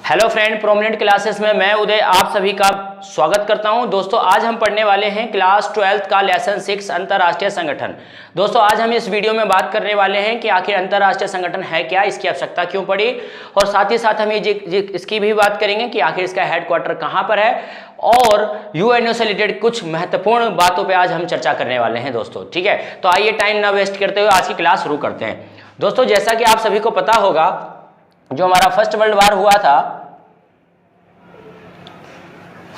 Hello friend, prominent classes में मैं उदय आप सभी का स्वागत करता हूं। दोस्तों आज हम पढ़ने वाले हैं क्लास 12 का लेसन 6 अंतर्राष्ट्रीय संगठन। दोस्तों आज हम इस वीडियो में बात करने वाले हैं कि आखिर अंतर्राष्ट्रीय संगठन है क्या, इसकी आवश्यकता क्यों पड़ी, और साथ ही साथ हम इसकी भी बात करेंगे कि आखिर इसका हेडक्वार्टर कहाँ पर है, और यूएनओ से रिलेटेड कुछ महत्वपूर्ण बातों पर आज हम चर्चा करने वाले हैं दोस्तों। ठीक है, तो आइए टाइम ना वेस्ट करते हुए आज की क्लास शुरू करते हैं। दोस्तों जैसा कि आप सभी को पता होगा, जो हमारा फर्स्ट वर्ल्ड वार हुआ था,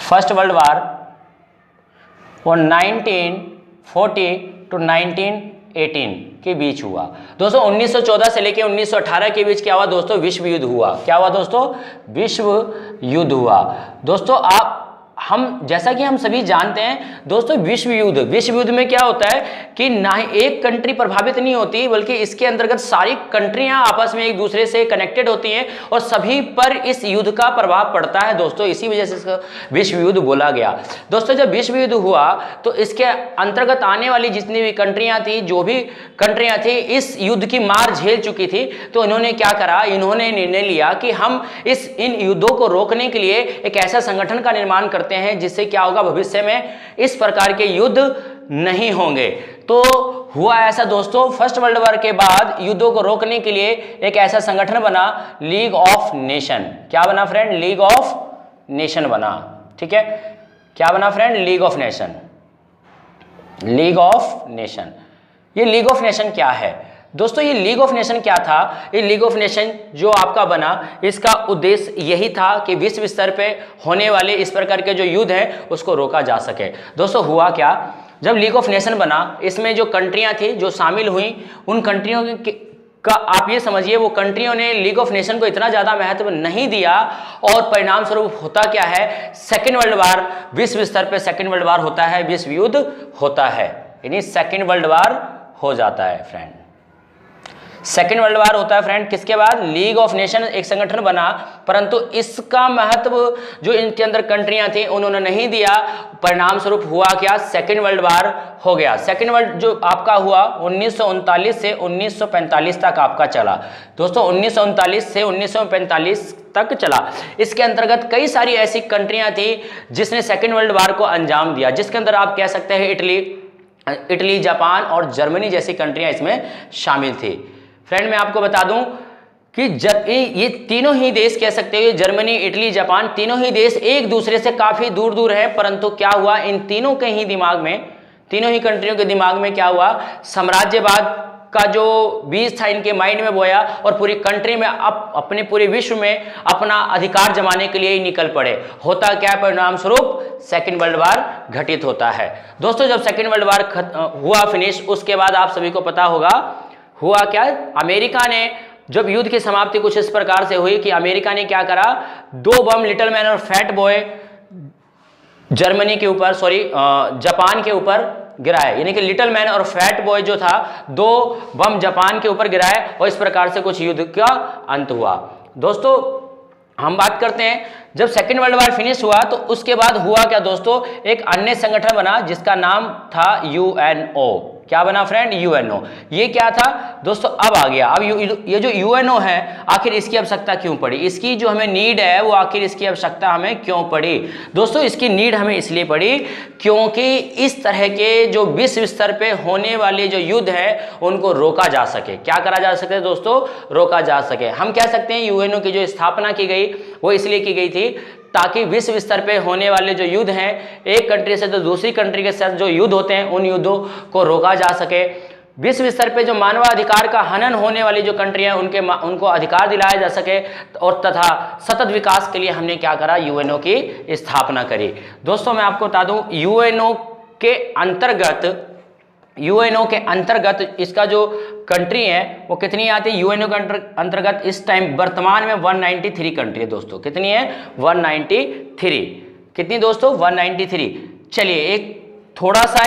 फर्स्ट वर्ल्ड वार वो 1940 टू 1918 के बीच हुआ। दोस्तों 1914 से लेकर 1918 के बीच क्या हुआ दोस्तों? विश्व युद्ध हुआ। क्या हुआ दोस्तों? विश्व युद्ध हुआ। दोस्तों हम जैसा कि हम सभी जानते हैं दोस्तों, विश्व युद्ध में क्या होता है कि ना ही एक कंट्री प्रभावित नहीं होती, बल्कि इसके अंतर्गत सारी कंट्रियां आपस में एक दूसरे से कनेक्टेड होती हैं और सभी पर इस युद्ध का प्रभाव पड़ता है दोस्तों। इसी वजह से इसको विश्व युद्ध बोला गया। दोस्तों जब विश्व युद्ध हुआ तो इसके अंतर्गत आने वाली जितनी भी कंट्रियां थी, जो भी कंट्रियां थी, इस युद्ध की मार झेल चुकी थी। तो इन्होंने क्या करा, इन्होंने निर्णय लिया कि हम इन युद्धों को रोकने के लिए एक ऐसा संगठन का निर्माण करते हैं जिससे क्या होगा, भविष्य में इस प्रकार के युद्ध नहीं होंगे। तो हुआ ऐसा दोस्तों, फर्स्ट वर्ल्ड वॉर के बाद युद्धों को रोकने के लिए एक ऐसा संगठन बना, लीग ऑफ नेशन। क्या बना फ्रेंड? लीग ऑफ नेशन बना। ठीक है, क्या बना friend? League of nation. League of nation, ये लीग ऑफ नेशन क्या है दोस्तों? ये लीग ऑफ नेशन क्या था? ये लीग ऑफ नेशन जो आपका बना, इसका उद्देश्य यही था कि विश्व स्तर पे होने वाले इस प्रकार के जो युद्ध हैं उसको रोका जा सके। दोस्तों हुआ क्या, जब लीग ऑफ नेशन बना, इसमें जो कंट्रियां थी जो शामिल हुई, उन कंट्रियों का आप ये समझिए, वो कंट्रियों ने लीग ऑफ नेशन को इतना ज़्यादा महत्व नहीं दिया, और परिणाम स्वरूप होता क्या है, सेकेंड वर्ल्ड वार, विश्व स्तर पर सेकेंड वर्ल्ड वार होता है, विश्व युद्ध होता है, यानी सेकेंड वर्ल्ड वार हो जाता है फ्रेंड। सेकेंड वर्ल्ड वार होता है फ्रेंड किसके बाद? लीग ऑफ नेशन एक संगठन बना, परंतु इसका महत्व जो इनके अंदर कंट्रियां थी उन्होंने नहीं दिया। परिणाम स्वरूप हुआ क्या, सेकेंड वर्ल्ड वार हो गया। सेकेंड वर्ल्ड जो आपका हुआ 1939 से 1945 तक आपका चला। दोस्तों 1939 से 1945 तक चला। इसके अंतर्गत कई सारी ऐसी कंट्रियां थी जिसने सेकेंड वर्ल्ड वार को अंजाम दिया, जिसके अंदर आप कह सकते हैं इटली, जापान और जर्मनी जैसी कंट्रियां इसमें शामिल थी। फ्रेंड मैं आपको बता दूं कि ये तीनों ही देश कह सकते हो, जर्मनी, इटली, जापान, तीनों ही देश एक दूसरे से काफी दूर दूर हैं, परंतु क्या हुआ, इन तीनों के ही दिमाग में, तीनों ही कंट्रियों के दिमाग में क्या हुआ, साम्राज्यवाद का जो बीज था इनके माइंड में बोया, और पूरी कंट्री में अपने पूरे विश्व में अपना अधिकार जमाने के लिए ही निकल पड़े। होता क्या, परिणाम स्वरूप सेकेंड वर्ल्ड वार घटित होता है। दोस्तों जब सेकेंड वर्ल्ड वार हुआ फिनिश, उसके बाद आप सभी को पता होगा हुआ क्या, अमेरिका ने, जब युद्ध की समाप्ति कुछ इस प्रकार से हुई कि अमेरिका ने क्या करा, 2 बम लिटिल मैन और फैट बॉय जर्मनी के ऊपर, जापान के ऊपर गिराए, यानी कि लिटिल मैन और फैट बॉय जो था 2 बम जापान के ऊपर गिराए, और इस प्रकार से कुछ युद्ध का अंत हुआ। दोस्तों हम बात करते हैं, जब सेकेंड वर्ल्ड वार फिनिश हुआ तो उसके बाद हुआ क्या दोस्तों, एक अन्य संगठन बना जिसका नाम था यूएनओ। क्या बना फ्रेंड? यूएनओ। ये क्या था दोस्तों? अब आ गया, अब ये जो यूएनओ है, आखिर इसकी आवश्यकता क्यों पड़ी, इसकी जो हमें नीड है वो आखिर इसकी आवश्यकता हमें क्यों पड़ी? दोस्तों इसकी नीड हमें इसलिए पड़ी क्योंकि इस तरह के जो विश्व स्तर पे होने वाले जो युद्ध है उनको रोका जा सके। क्या करा जा सके दोस्तों? रोका जा सके। हम कह सकते हैं यूएनओ की जो स्थापना की गई वो इसलिए की गई थी ताकि विश्व स्तर पे होने वाले जो युद्ध हैं, एक कंट्री से तो दूसरी कंट्री के साथ जो युद्ध होते हैं, उन युद्धों को रोका जा सके। विश्व स्तर पे जो मानवाधिकार का हनन होने वाली जो कंट्री हैं उनको अधिकार दिलाया जा सके, और तथा सतत विकास के लिए हमने क्या करा, यूएनओ की स्थापना करी। दोस्तों मैं आपको बता दूं, यूएनओ के अंतर्गत इसका जो कंट्री है वो कितनी आती है? यूएनओ के अंतर्गत इस टाइम वर्तमान में 193 कंट्री है दोस्तों। कितनी है? 193। कितनी दोस्तों? 193। चलिए एक थोड़ा सा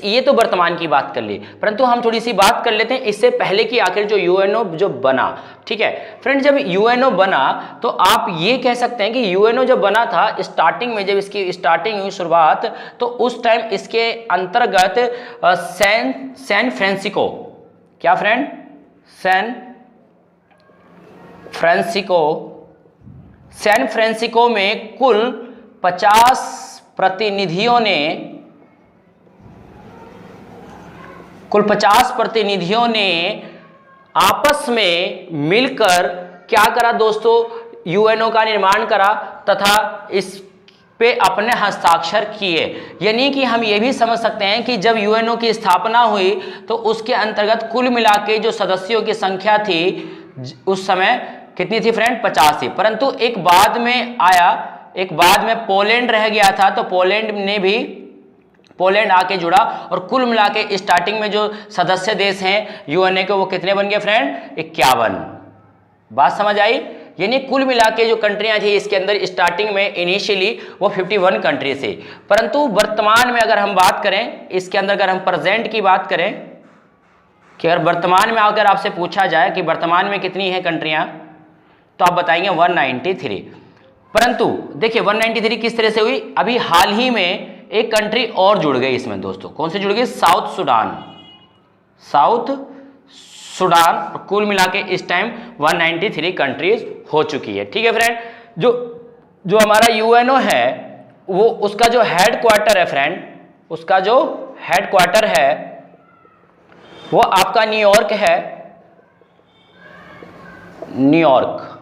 ये तो वर्तमान की बात कर ली, परंतु हम थोड़ी सी बात कर लेते हैं इससे पहले कि आखिर जो यूएनओ जो बना। ठीक है फ्रेंड, जब यूएनओ बना तो आप ये कह सकते हैं कि यूएनओ जब बना था, स्टार्टिंग में जब इसकी स्टार्टिंग हुई, शुरुआत, तो उस टाइम इसके अंतर्गत सैन फ्रांसिस्को, क्या friend? San Francisco San Francisco में कुल 50 प्रतिनिधियों ने आपस में मिलकर क्या करा दोस्तों, यूएनओ का निर्माण करा तथा इस पे अपने हस्ताक्षर किए। यानी कि हम ये भी समझ सकते हैं कि जब यूएनओ की स्थापना हुई तो उसके अंतर्गत कुल मिला के जो सदस्यों की संख्या थी उस समय कितनी थी फ्रेंड, 50 थी। परंतु एक बाद में पोलैंड रह गया था, तो पोलैंड आके जुड़ा और कुल मिला के स्टार्टिंग में जो सदस्य देश हैं यूएनए के वो कितने बन गए फ्रेंड, 51। बात समझ आई। यानी कुल मिला के जो कंट्रियां थी इसके अंदर स्टार्टिंग में इनिशियली वो 51 कंट्री थी। परंतु वर्तमान में अगर हम बात करें, इसके अंदर अगर हम प्रेजेंट की बात करें कि अगर वर्तमान में अगर आपसे पूछा जाए कि वर्तमान में कितनी है कंट्रियां, तो आप बताएंगे 193। परंतु देखिए 193 किस तरह से हुई, अभी हाल ही में एक कंट्री और जुड़ गई इसमें दोस्तों। कौन सी जुड़ गई, साउथ सुडान। कुल मिला के इस टाइम 193 कंट्रीज हो चुकी है। ठीक है फ्रेंड, जो हमारा यूएनओ है वो उसका जो हेडक्वार्टर है फ्रेंड, उसका जो हेडक्वार्टर है वो आपका न्यूयॉर्क है, न्यूयॉर्क।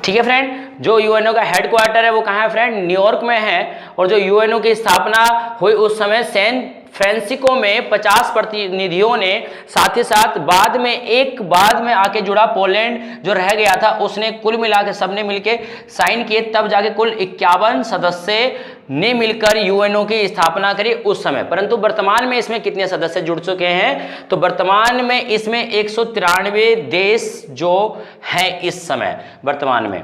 ठीक है फ्रेंड, जो यूएनओ का हेडक्वार्टर है वो कहाँ है फ्रेंड, न्यूयॉर्क में है। और जो यूएनओ की स्थापना हुई उस समय सैन फ्रांसिस्को में 50 प्रतिनिधियों ने, साथ ही साथ बाद में आके जुड़ा पोलैंड जो रह गया था उसने, कुल मिला के सबने मिलके साइन किए, तब जाके कुल 51 सदस्य ने मिलकर यूएनओ की स्थापना करी उस समय। परंतु वर्तमान में इसमें कितने सदस्य जुड़ चुके हैं, तो वर्तमान में इसमें 193 देश जो हैं इस समय वर्तमान में।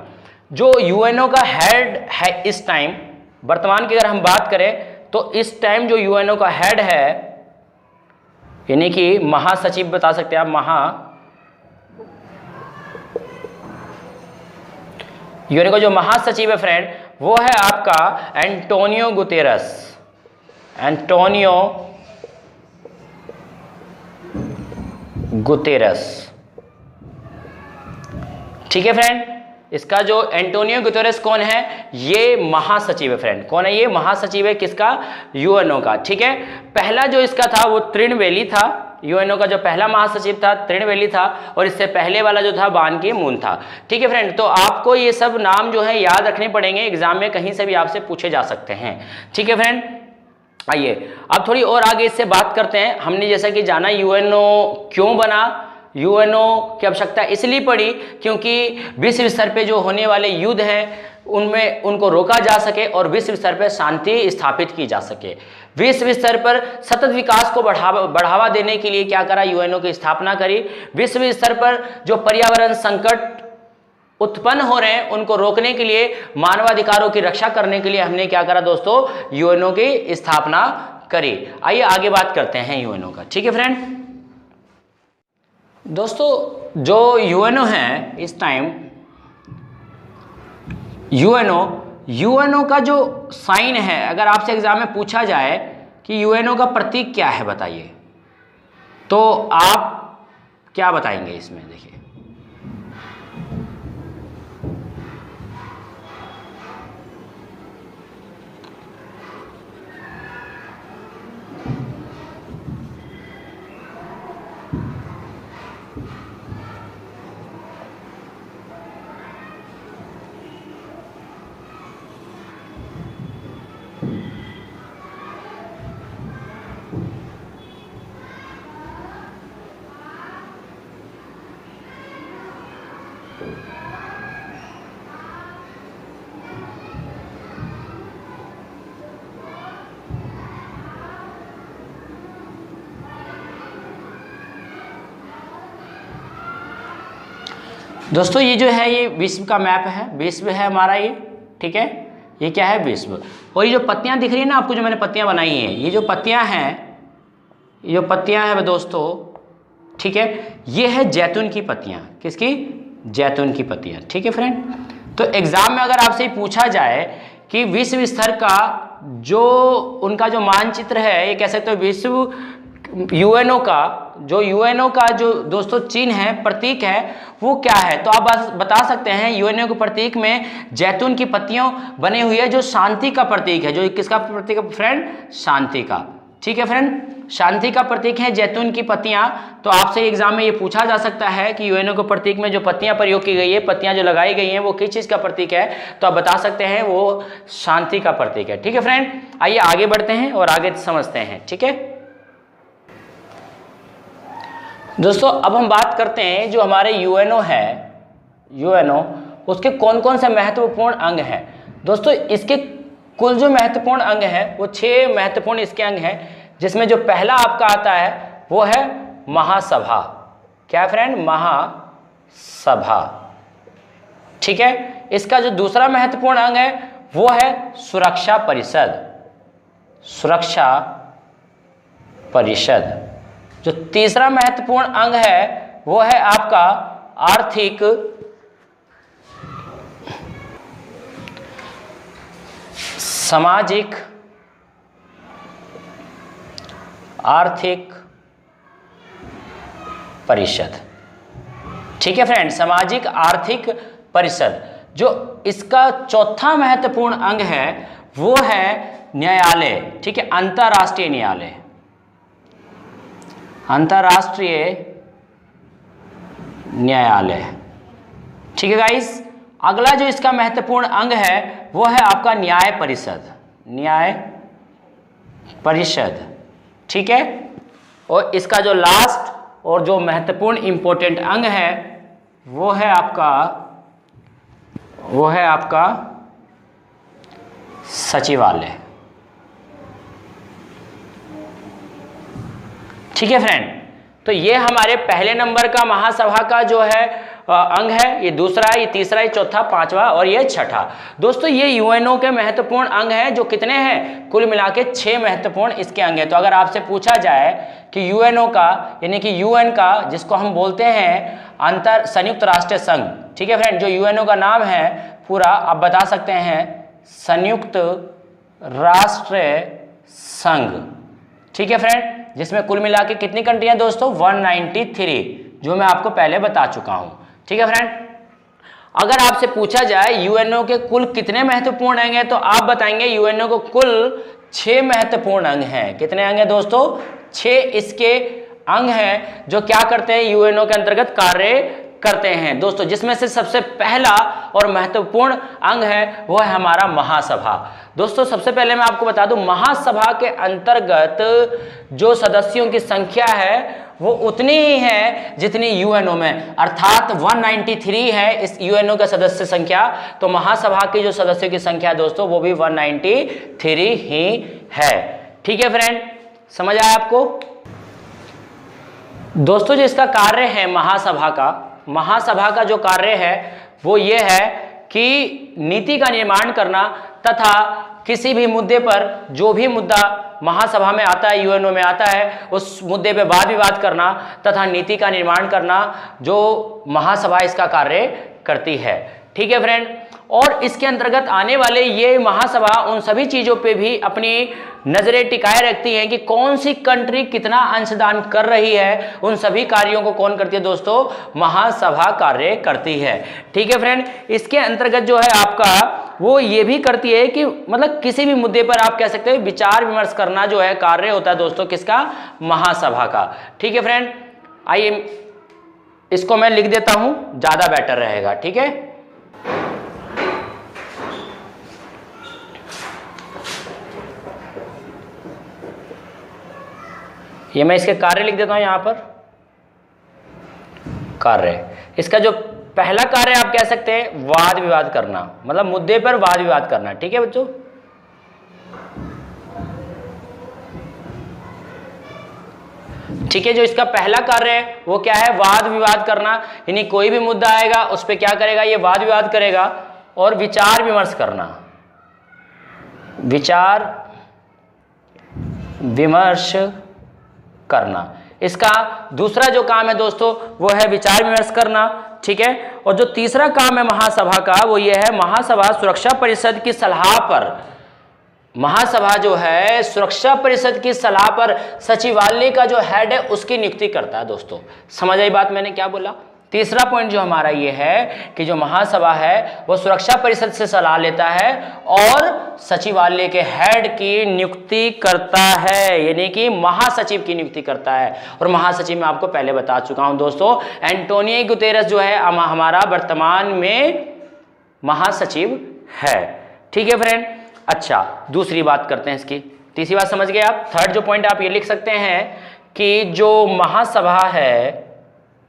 जो यूएनओ का हेड है इस टाइम, वर्तमान की अगर हम बात करें तो इस टाइम जो यूएनओ का हेड है यानी कि महासचिव बता सकते हैं आप, यूएनओ का जो महासचिव है फ्रेंड वो है आपका एंटोनियो गुतेरस। ठीक है फ्रेंड, इसका जो एंटोनियो गुतेरेस कौन है, ये महासचिव है फ्रेंड। कौन है ये, महासचिव है किसका, यूएनओ का। ठीक है, पहला जो इसका था वो त्रिनवेली था, यूएनओ का जो पहला महासचिव था त्रिनवेली था, और इससे पहले वाला जो था बान की मून था। ठीक है फ्रेंड, तो आपको ये सब नाम जो है याद रखने पड़ेंगे, एग्जाम में कहीं से भी आपसे पूछे जा सकते हैं। ठीक है फ्रेंड, आइए अब थोड़ी और आगे इससे बात करते हैं। हमने जैसा कि जाना यूएनओ क्यों बना, यूएनओ की आवश्यकता इसलिए पड़ी क्योंकि विश्व स्तर पे जो होने वाले युद्ध हैं उनमें उनको रोका जा सके और विश्व स्तर पर शांति स्थापित की जा सके। विश्व स्तर पर सतत विकास को बढ़ावा देने के लिए क्या करा, यूएनओ की स्थापना करी। विश्व स्तर पर जो पर्यावरण संकट उत्पन्न हो रहे हैं उनको रोकने के लिए, मानवाधिकारों की रक्षा करने के लिए हमने क्या करा दोस्तों, यूएनओ की स्थापना करी। आइए आगे बात करते हैं यूएनओ का। ठीक है फ्रेंड, दोस्तों जो यूएनओ है इस टाइम, यूएनओ का जो साइन है, अगर आपसे एग्जाम में पूछा जाए कि यूएनओ का प्रतीक क्या है बताइए, तो आप क्या बताएंगे इसमें, देखिए दोस्तों ये जो है ये विश्व का मैप है, विश्व है हमारा ये। ठीक है, ये क्या है, विश्व। और ये जो पत्तियां दिख रही है ना आपको, जो मैंने पत्तियां बनाई हैं, ये जो पत्तियां हैं, ये जो पत्तियां हैं दोस्तों, ठीक है, ये है जैतून की पत्तियां। किसकी, जैतून की पत्तियां। ठीक है फ्रेंड, तो एग्जाम में अगर आपसे पूछा जाए कि विश्व स्तर का जो उनका जो मानचित्र है, ये कह सकते हो विश्व यूएनओ का जो दोस्तों चिन्ह है, प्रतीक है, वो क्या है? तो आप बता सकते हैं यूएनओ के प्रतीक में जैतून की पत्तियों बनी हुई है, जो शांति का प्रतीक है। जो किसका प्रतीक है फ्रेंड? शांति का। ठीक है फ्रेंड, शांति का प्रतीक है जैतून की पत्तियां। तो आपसे एग्जाम में ये पूछा जा सकता है कि यूएनओ के प्रतीक में जो पत्तियां प्रयोग की गई है, पत्तियां जो लगाई गई हैं, वो किस चीज का प्रतीक है? तो आप बता सकते हैं वो शांति का प्रतीक है। ठीक है फ्रेंड, आइए आगे बढ़ते हैं और आगे समझते हैं। ठीक है दोस्तों, अब हम बात करते हैं जो हमारे यूएनओ है, यूएनओ उसके कौन कौन से महत्वपूर्ण अंग हैं। दोस्तों इसके कुल जो महत्वपूर्ण अंग है वो 6 महत्वपूर्ण इसके अंग हैं, जिसमें जो पहला आपका आता है वो है महासभा। क्या फ्रेंड? महासभा। ठीक है, इसका जो दूसरा महत्वपूर्ण अंग है वो है सुरक्षा परिषद। सुरक्षा परिषद। जो तीसरा महत्वपूर्ण अंग है वो है आपका आर्थिक सामाजिक आर्थिक परिषद। ठीक है फ्रेंड, सामाजिक आर्थिक परिषद। जो इसका चौथा महत्वपूर्ण अंग है वो है न्यायालय। ठीक है, अंतर्राष्ट्रीय न्यायालय। अंतर्राष्ट्रीय न्यायालय। ठीक है गाइस, अगला जो इसका महत्वपूर्ण अंग है वो है आपका न्याय परिषद। न्याय परिषद। ठीक है, और इसका जो लास्ट और जो महत्वपूर्ण इंपॉर्टेंट अंग है वो है आपका सचिवालय। ठीक है फ्रेंड, तो ये हमारे पहले नंबर का महासभा का जो है अंग है। ये दूसरा, ये तीसरा, ये चौथा, पांचवा और ये छठा। दोस्तों ये यूएनओ के महत्वपूर्ण अंग हैं, जो कितने हैं? कुल मिला के 6 महत्वपूर्ण इसके अंग हैं। तो अगर आपसे पूछा जाए कि यूएनओ का यानी कि यूएन का, जिसको हम बोलते हैं संयुक्त राष्ट्र संघ। ठीक है फ्रेंड, जो यूएनओ का नाम है पूरा आप बता सकते हैं संयुक्त राष्ट्र संघ। ठीक है फ्रेंड, जिसमें कुल मिला के कितनी कंट्री हैं दोस्तों? 193, जो मैं आपको पहले बता चुका हूं। ठीक है फ्रेंड, अगर आपसे पूछा जाए यूएनओ के कुल कितने महत्वपूर्ण अंग हैं, तो आप बताएंगे यूएनओ को कुल 6 महत्वपूर्ण अंग हैं। कितने अंग हैं दोस्तों? 6 इसके अंग हैं जो क्या करते हैं? यूएनओ के अंतर्गत कार्य करते हैं दोस्तों, जिसमें से सबसे पहला और महत्वपूर्ण अंग है वो है हमारा महासभा। दोस्तों सबसे पहले मैं आपको बता दूं, महासभा के अंतर्गत जो सदस्यों की संख्या है वो उतनी ही है जितनी यूएनओ में, अर्थात 193 है इस यूएनओ का सदस्य संख्या। तो महासभा की जो सदस्यों की संख्या दोस्तों वो भी 193 ही है। ठीक है फ्रेंड, समझ आया आपको? दोस्तों जो इसका कार्य है महासभा का जो कार्य है वो ये है कि नीति का निर्माण करना तथा किसी भी मुद्दे पर, जो भी मुद्दा महासभा में आता है, यूएनओ में आता है, उस मुद्दे पे वाद विवाद करना तथा नीति का निर्माण करना, जो महासभा इसका कार्य करती है। ठीक है फ्रेंड, और इसके अंतर्गत आने वाले ये महासभा उन सभी चीजों पे भी अपनी नजरें टिकाए रखती हैं कि कौन सी कंट्री कितना अंशदान कर रही है। उन सभी कार्यों को कौन करती है दोस्तों? महासभा कार्य करती है। ठीक है फ्रेंड, इसके अंतर्गत जो है आपका वो ये भी करती है कि मतलब किसी भी मुद्दे पर आप कह सकते हो विचार विमर्श करना जो है कार्य होता है दोस्तों किसका? महासभा का। ठीक है फ्रेंड, आइए इसको मैं लिख देता हूं, ज्यादा बेटर रहेगा। ठीक है, ये मैं इसके कार्य लिख देता हूं यहां पर। कार्य, इसका जो पहला कार्य आप कह सकते हैं वाद विवाद करना, मतलब मुद्दे पर वाद विवाद करना। ठीक है बच्चों, ठीक है, जो इसका पहला कार्य है वो क्या है? वाद विवाद करना, यानी कोई भी मुद्दा आएगा उस पर क्या करेगा? ये वाद विवाद करेगा और विचार विमर्श करना। विचार विमर्श करना, इसका दूसरा जो काम है दोस्तों वो है विचार विमर्श करना। ठीक है, और जो तीसरा काम है महासभा का वो ये है, महासभा सुरक्षा परिषद की सलाह पर महासभा जो है सुरक्षा परिषद की सलाह पर सचिवालय का जो हेड है उसकी नियुक्ति करता है। दोस्तों समझ आई बात मैंने क्या बोला। तीसरा पॉइंट जो हमारा ये है कि जो महासभा है वो सुरक्षा परिषद से सलाह लेता है और सचिवालय के हेड की नियुक्ति करता है, यानी कि महासचिव की नियुक्ति करता है। और महासचिव मैं आपको पहले बता चुका हूं दोस्तों, एंटोनियो गुतेरेस जो है हमारा वर्तमान में महासचिव है। ठीक है फ्रेंड। अच्छा, दूसरी बात करते हैं इसकी। तीसरी बात समझ गए आप। थर्ड जो पॉइंट आप ये लिख सकते हैं कि जो महासभा है,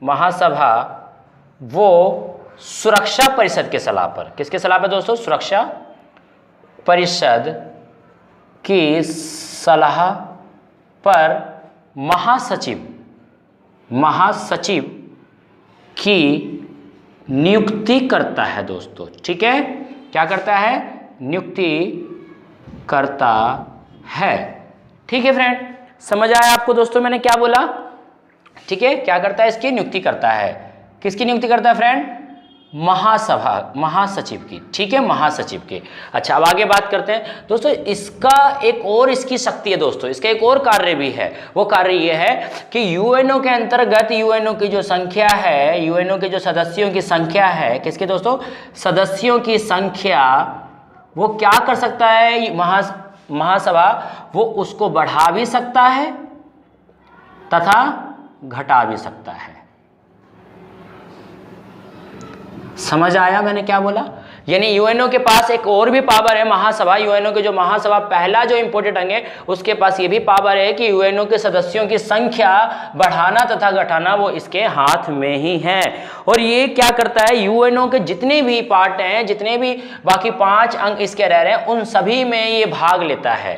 महासभा वो सुरक्षा परिषद के सलाह पर, किसके सलाह पर दोस्तों? सुरक्षा परिषद की सलाह पर महासचिव की नियुक्ति करता है दोस्तों। ठीक है, क्या करता है? नियुक्ति करता है। ठीक है फ्रेंड, समझ आया आपको दोस्तों मैंने क्या बोला? ठीक है, क्या करता है? इसकी नियुक्ति करता है। किसकी नियुक्ति करता है फ्रेंड? महासचिव की। ठीक है, महासचिव की। अच्छा, अब आगे बात करते हैं दोस्तों। इसका एक और इसकी शक्ति है दोस्तों, इसका एक और कार्य भी है। वो कार्य ये है कि यूएनओ के अंतर्गत यूएनओ की जो संख्या है, यूएनओ के जो सदस्यों की संख्या है, किसके दोस्तों? सदस्यों की संख्या वो क्या कर सकता है? महासभा वो उसको बढ़ा भी सकता है तथा घटा भी सकता है। समझ आया मैंने क्या बोला? यानी यूएनओ के पास एक और भी पावर है महासभा। यूएनओ के जो महासभा पहला जो इंपोर्टेंट अंग है उसके पास ये भी पावर है कि यूएनओ के सदस्यों की संख्या बढ़ाना तथा घटाना वो इसके हाथ में ही है। और ये क्या करता है? यूएनओ के जितने भी पार्ट हैं, जितने भी बाकी 5 अंग इसके रह रहे हैं, उन सभी में ये भाग लेता है,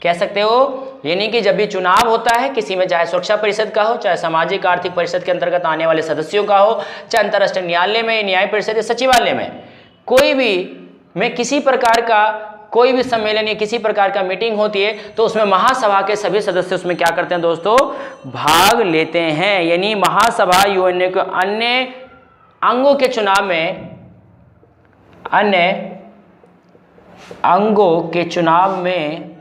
कह सकते हो। यानी कि जब भी चुनाव होता है किसी में, चाहे सुरक्षा परिषद का हो, चाहे सामाजिक आर्थिक परिषद के अंतर्गत आने वाले सदस्यों का हो, चाहे अंतर्राष्ट्रीय न्यायालय में, न्याय परिषद या सचिवालय में, कोई भी में किसी प्रकार का कोई भी सम्मेलन या किसी प्रकार का मीटिंग होती है तो उसमें महासभा के सभी सदस्य उसमें क्या करते हैं दोस्तों? भाग लेते हैं। यानी महासभा यूएनओ के अन्य अंगों के चुनाव में, अन्य अंगों के चुनाव में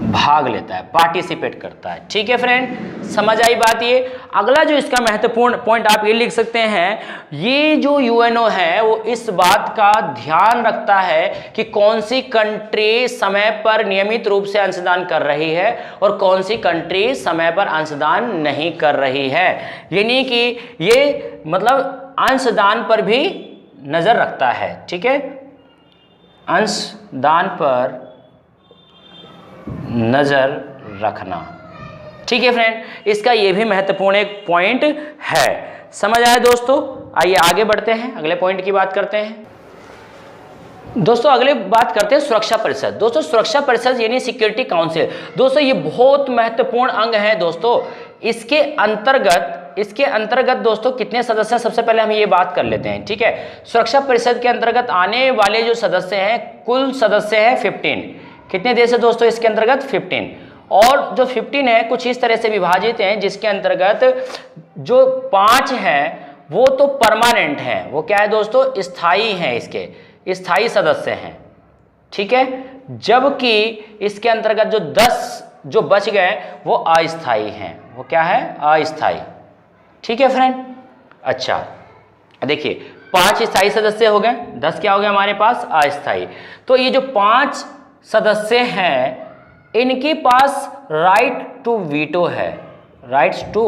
भाग लेता है, पार्टिसिपेट करता है। ठीक है फ्रेंड, समझ आई बात? ये अगला जो इसका महत्वपूर्ण पॉइंट आप ये लिख सकते हैं, ये जो यूएनओ है वो इस बात का ध्यान रखता है कि कौन सी कंट्री समय पर नियमित रूप से अंशदान कर रही है और कौन सी कंट्री समय पर अंशदान नहीं कर रही है। यानी कि ये मतलब अंशदान पर भी नजर रखता है। ठीक है, अंशदान पर नजर रखना। ठीक है फ्रेंड, इसका यह भी महत्वपूर्ण एक पॉइंट है। समझ आया दोस्तों? आइए आगे बढ़ते हैं, अगले पॉइंट की बात करते हैं। दोस्तों अगले बात करते हैं सुरक्षा परिषद। दोस्तों सुरक्षा परिषद यानी सिक्योरिटी काउंसिल। दोस्तों ये बहुत महत्वपूर्ण अंग है दोस्तों। इसके अंतर्गत दोस्तों कितने सदस्य हैं, सबसे पहले हम ये बात कर लेते हैं। ठीक है, सुरक्षा परिषद के अंतर्गत आने वाले जो सदस्य हैं, कुल सदस्य हैं 15। कितने देश है दोस्तों इसके अंतर्गत? 15। और जो 15 है कुछ इस तरह से विभाजित हैं जिसके अंतर्गत जो 5 हैं वो तो परमानेंट हैं, वो क्या है दोस्तों? स्थायी हैं, इसके स्थायी सदस्य हैं। ठीक है, जबकि इसके अंतर्गत जो 10 जो बच गए वो अस्थायी हैं। वो क्या है? अस्थायी। ठीक है फ्रेंड। अच्छा देखिए, 5 स्थायी सदस्य हो गए, 10 क्या हो गए हमारे पास? अस्थायी। तो ये जो 5 सदस्य हैं इनके पास राइट टू वीटो है, राइट्स टू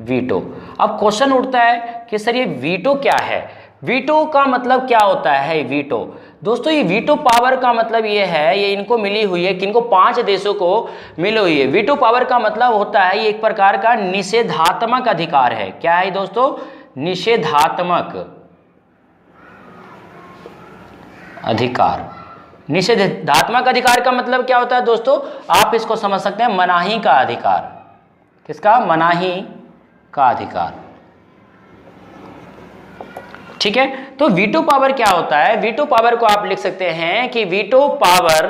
वीटो। अब क्वेश्चन उठता है कि सर ये वीटो क्या है? वीटो का मतलब क्या होता है? वीटो दोस्तों, ये वीटो पावर का मतलब ये है, ये इनको मिली हुई है, किनको? 5 देशों को मिली हुई है। वीटो पावर का मतलब होता है ये एक प्रकार का निषेधात्मक अधिकार है। क्या है दोस्तों? निषेधात्मक अधिकार। निषेधात्मक अधिकार का मतलब क्या होता है दोस्तों? आप इसको समझ सकते हैं मनाही का अधिकार। किसका? मनाही का अधिकार। ठीक है, तो वीटो पावर क्या होता है? वीटो पावर को आप लिख सकते हैं कि वीटो पावर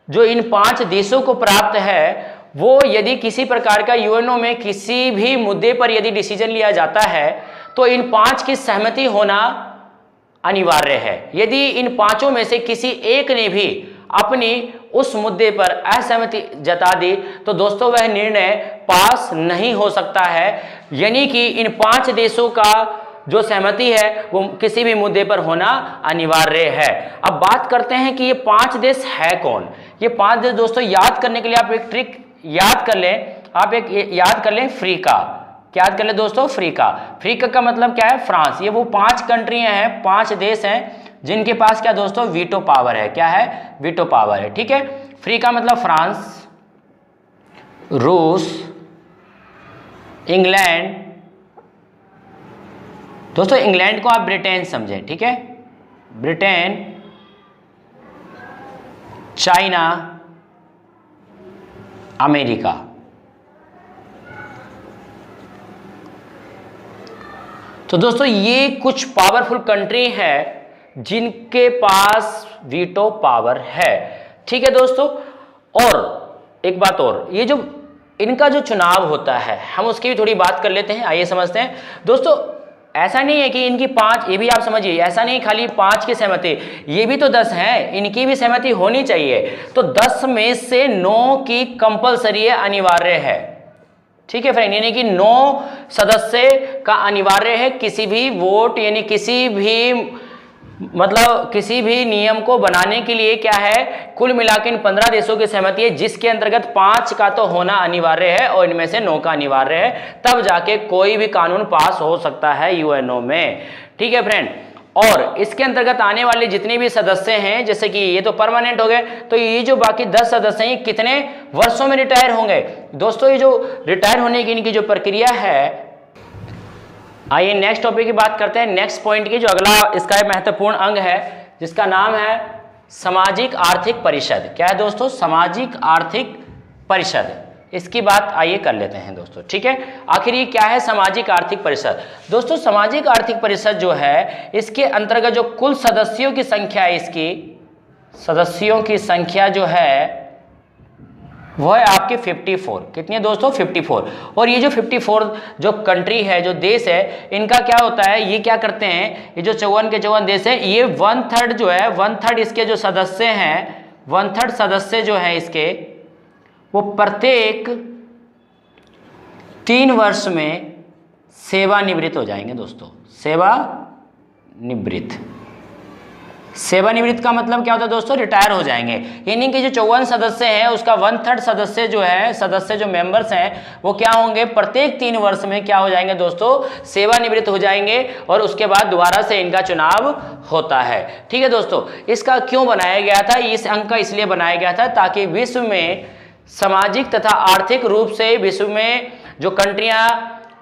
जो इन 5 देशों को प्राप्त है वो यदि किसी प्रकार का यूएनओ में किसी भी मुद्दे पर यदि डिसीजन लिया जाता है तो इन 5 की सहमति होना अनिवार्य है। यदि इन पांचों में से किसी एक ने भी अपनी उस मुद्दे पर असहमति जता दी तो दोस्तों वह निर्णय पास नहीं हो सकता है। यानी कि इन 5 देशों का जो सहमति है वो किसी भी मुद्दे पर होना अनिवार्य है। अब बात करते हैं कि ये 5 देश है कौन। ये 5 देश दोस्तों याद करने के लिए आप एक ट्रिक याद कर लें, आप एक याद कर लें फ्रीका। क्या याद कर लें दोस्तों? फ्रीका। फ्रीका का मतलब क्या है? फ्रांस। ये वो 5 कंट्रियां हैं, 5 देश हैं जिनके पास क्या दोस्तों? वीटो पावर है। क्या है? वीटो पावर है। ठीक है, फ्रीका मतलब फ्रांस, रूस, इंग्लैंड, दोस्तों इंग्लैंड को आप ब्रिटेन समझें, ठीक है, ब्रिटेन, चाइना, अमेरिका। तो दोस्तों ये कुछ पावरफुल कंट्री है जिनके पास वीटो पावर है। ठीक है दोस्तों, और एक बात और, ये जो इनका जो चुनाव होता है हम उसकी भी थोड़ी बात कर लेते हैं। आइए समझते हैं दोस्तों। ऐसा नहीं है कि इनकी 5, ये भी आप समझिए, ऐसा नहीं खाली 5 की सहमति, ये भी तो 10 हैं, इनकी भी सहमति होनी चाहिए। तो 10 में से 9 की कंपलसरी अनिवार्य है। ठीक है फ्रेंड, यानी कि 9 सदस्य का अनिवार्य है किसी भी वोट, यानी किसी भी मतलब किसी भी नियम को बनाने के लिए क्या है, कुल मिलाकर इन 15 देशों की सहमति है, जिसके अंतर्गत 5 का तो होना अनिवार्य है और इनमें से 9 का अनिवार्य है, तब जाके कोई भी कानून पास हो सकता है यूएनओ में। ठीक है फ्रेंड, और इसके अंतर्गत आने वाले जितने भी सदस्य हैं, जैसे कि ये तो परमानेंट हो गए, तो ये जो बाकी 10 सदस्य हैं कितने वर्षों में रिटायर होंगे दोस्तों? ये जो रिटायर होने की इनकी जो प्रक्रिया है, आइए नेक्स्ट टॉपिक की बात करते हैं, नेक्स्ट पॉइंट की, जो अगला इसका महत्वपूर्ण अंग है जिसका नाम है सामाजिक आर्थिक परिषद। क्या है दोस्तों? सामाजिक आर्थिक परिषद। इसकी बात आइए कर लेते हैं दोस्तों। ठीक है, आखिर ये क्या है सामाजिक आर्थिक परिषद? दोस्तों सामाजिक आर्थिक परिषद जो है, इसके अंतर्गत जो कुल सदस्यों की संख्या है, इसकी सदस्यों की संख्या जो है वो है आपके 54। कितनी है दोस्तों? 54। और ये जो 54 जो कंट्री है, जो देश है, इनका क्या होता है, ये क्या करते हैं, ये जो 54 के 54 देश है, ये 1/3 जो है, 1/3 इसके जो सदस्य हैं, 1/3 सदस्य जो है इसके, वो प्रत्येक 3 वर्ष में सेवानिवृत्त हो जाएंगे दोस्तों। सेवानिवृत्त का मतलब क्या होता है दोस्तों? रिटायर हो जाएंगे। यानी कि जो 54 सदस्य हैं उसका 1/3 सदस्य जो है, सदस्य जो मेंबर्स हैं, वो क्या होंगे, प्रत्येक 3 वर्ष में क्या हो जाएंगे दोस्तों? सेवानिवृत्त हो जाएंगे, और उसके बाद दोबारा से इनका चुनाव होता है। ठीक है दोस्तों, इसका क्यों बनाया गया था? इस अंक का इसलिए बनाया गया था ताकि विश्व में सामाजिक तथा आर्थिक रूप से विश्व में जो कंट्रियां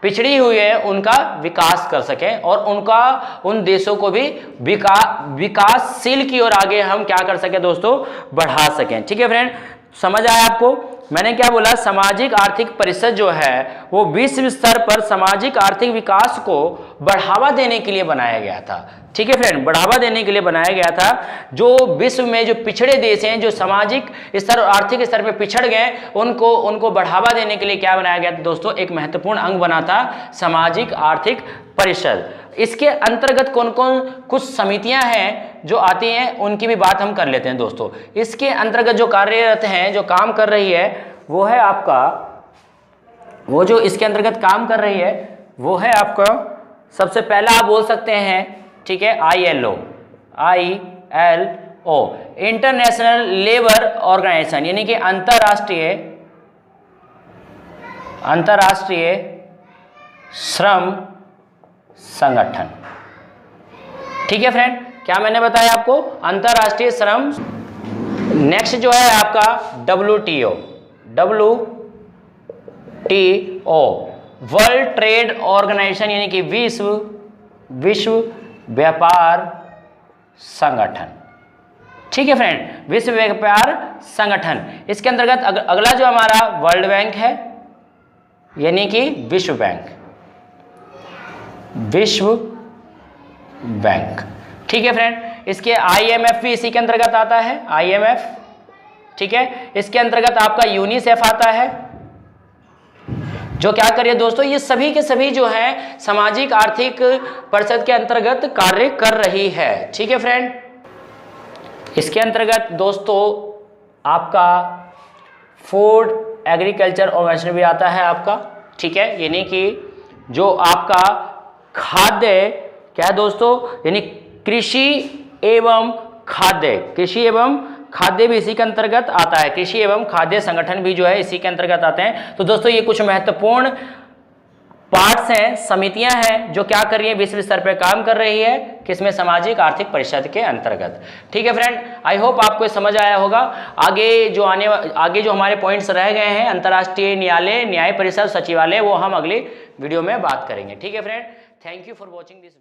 पिछड़ी हुई है उनका विकास कर सकें, और उनका उन देशों को भी विकासशील की ओर आगे हम क्या कर सकें दोस्तों? बढ़ा सकें। ठीक है फ्रेंड, समझ आया आपको? मैंने क्या बोला, सामाजिक आर्थिक परिषद जो है वो विश्व स्तर पर सामाजिक आर्थिक विकास को बढ़ावा देने के लिए बनाया गया था। ठीक है फ्रेंड, बढ़ावा देने के लिए बनाया गया था। जो विश्व में जो पिछड़े देश हैं, जो सामाजिक स्तर और आर्थिक स्तर पर पिछड़ गए, उनको बढ़ावा देने के लिए क्या बनाया गया था दोस्तों? एक महत्वपूर्ण अंग बना था सामाजिक आर्थिक परिषद। इसके अंतर्गत कौन कौन कुछ समितियां हैं जो आती हैं, उनकी भी बात हम कर लेते हैं दोस्तों। इसके अंतर्गत जो कार्यरत हैं, जो काम कर रही है, वो है आपका, वो जो इसके अंतर्गत काम कर रही है वो है आपका, सबसे पहला आप बोल सकते हैं, ठीक है, ILO, इंटरनेशनल लेबर ऑर्गेनाइजेशन, यानी कि अंतरराष्ट्रीय श्रम संगठन। ठीक है फ्रेंड, क्या मैंने बताया आपको? अंतरराष्ट्रीय श्रम। नेक्स्ट जो है आपका WTO, वर्ल्ड ट्रेड ऑर्गेनाइजेशन, यानी कि विश्व व्यापार संगठन। ठीक है फ्रेंड, विश्व व्यापार संगठन। इसके अंतर्गत अगला जो हमारा वर्ल्ड बैंक है, यानी कि विश्व बैंक। ठीक है फ्रेंड, इसके IMF भी इसी के अंतर्गत आता है, IMF। ठीक है, इसके अंतर्गत आपका यूनिसेफ आता है, जो क्या कर रही है दोस्तों, ये सभी के सभी जो है सामाजिक आर्थिक परिषद के अंतर्गत कार्य कर रही है। ठीक है फ्रेंड, इसके अंतर्गत दोस्तों आपका फूड एग्रीकल्चर ऑर्गेनाइजेशन भी आता है आपका। ठीक है, यानी कि जो आपका खाद्य क्या है दोस्तों, यानी कृषि एवं खाद्य भी इसी के अंतर्गत आता है। कृषि एवं खाद्य संगठन भी जो है इसी के अंतर्गत आते हैं। तो दोस्तों ये कुछ महत्वपूर्ण पार्ट्स हैं, समितियां हैं जो क्या कर रही है, विश्व स्तर पर काम कर रही है, किसमें, सामाजिक आर्थिक परिषद के अंतर्गत। ठीक है फ्रेंड, आई होप आपको समझ आया होगा। आगे जो हमारे पॉइंट्स रह गए हैं, अंतर्राष्ट्रीय न्यायालय, न्याय परिषद, सचिवालय, वो हम अगले वीडियो में बात करेंगे। ठीक है friend, thank you for watching this.